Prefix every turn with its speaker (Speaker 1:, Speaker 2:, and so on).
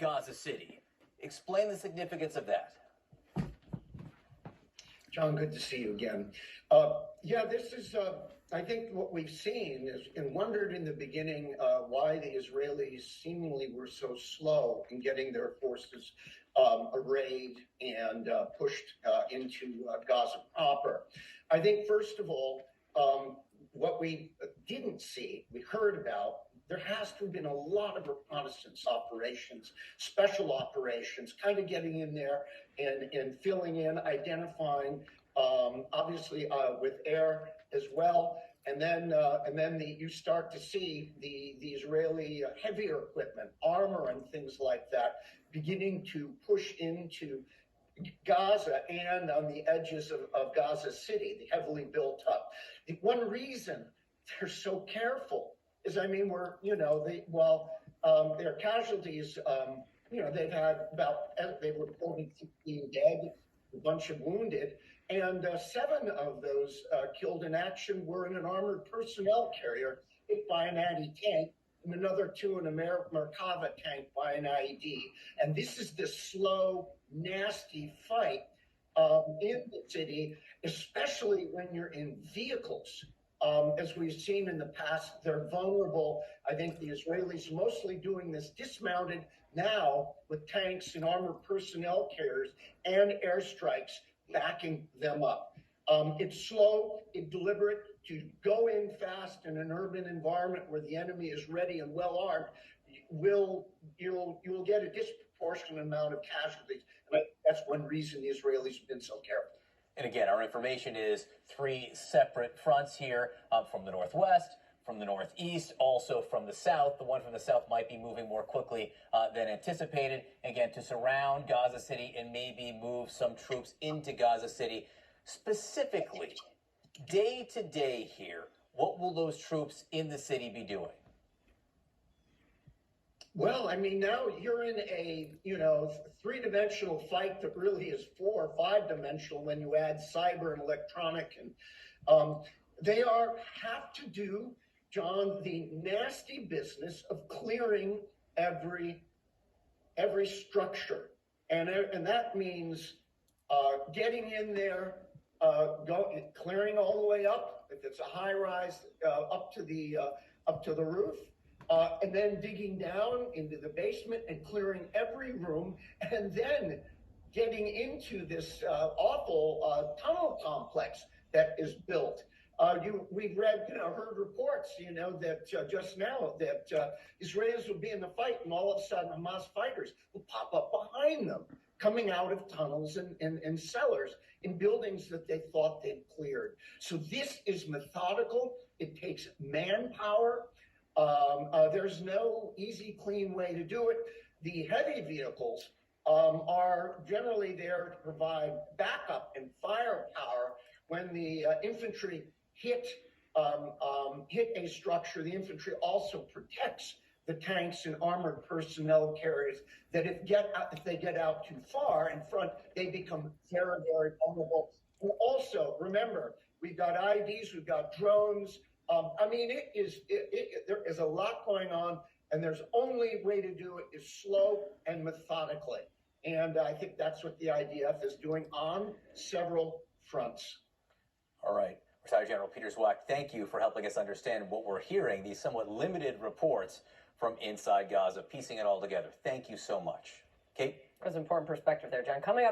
Speaker 1: Gaza City. Explain the significance of that.
Speaker 2: John, good to see you again. Yeah, this is, I think what we've seen is, and wondered in the beginning why the Israelis seemingly were so slow in getting their forces arrayed and pushed into Gaza proper. I think, first of all, what we didn't see, we heard about, there has to have been a lot of reconnaissance operations, special operations, kind of getting in there and filling in, identifying, obviously with air as well. And then you start to see the Israeli heavier equipment, armor and things like that, beginning to push into Gaza and on the edges of Gaza City, the heavily built up. The one reason they're so careful is, I mean, their casualties, they've had they reported 15 dead, a bunch of wounded, and 7 of those killed in action were in an armored personnel carrier hit by an anti-tank, and another 2 in a Merkava tank by an IED. And this is the slow, nasty fight in the city, especially when you're in vehicles. As we've seen in the past, they're vulnerable. I think the Israelis mostly doing this dismounted now with tanks and armored personnel carriers and airstrikes backing them up. It's slow, it's deliberate. To go in fast in an urban environment where the enemy is ready and well armed, you'll get a disproportionate amount of casualties. And that's one reason the Israelis have been so careful.
Speaker 1: And again, our information is 3 separate fronts here from the northwest, from the northeast, also from the south. The one from the south might be moving more quickly than anticipated. Again, to surround Gaza City and maybe move some troops into Gaza City. Specifically, day to day here, what will those troops in the city be doing?
Speaker 2: Well, I mean, now you're in a, 3-dimensional fight that really is 4 or 5-dimensional when you add cyber and electronic. And they have to do, John, the nasty business of clearing every structure. And that means getting in there, clearing all the way up, if it's a high rise, up to the roof. And then digging down into the basement and clearing every room, and then getting into this awful tunnel complex that is built. We've heard reports, that just now that Israelis will be in the fight, and all of a sudden Hamas fighters will pop up behind them, coming out of tunnels and cellars in buildings that they thought they'd cleared. So this is methodical. It takes manpower. There's no easy, clean way to do it. The heavy vehicles are generally there to provide backup and firepower when the infantry hit a structure. The infantry also protects the tanks and armored personnel carriers that if they get out too far in front, they become very, very vulnerable. And also, remember, we've got IEDs, we've got drones. There is a lot going on, and there's only way to do it is slow and methodically. And I think that's what the IDF is doing on several fronts.
Speaker 1: All right. Retired General Peter Zwack, thank you for helping us understand what we're hearing, these somewhat limited reports from inside Gaza, piecing it all together. Thank you so much. Kate?
Speaker 3: That was an important perspective there, John. Coming up.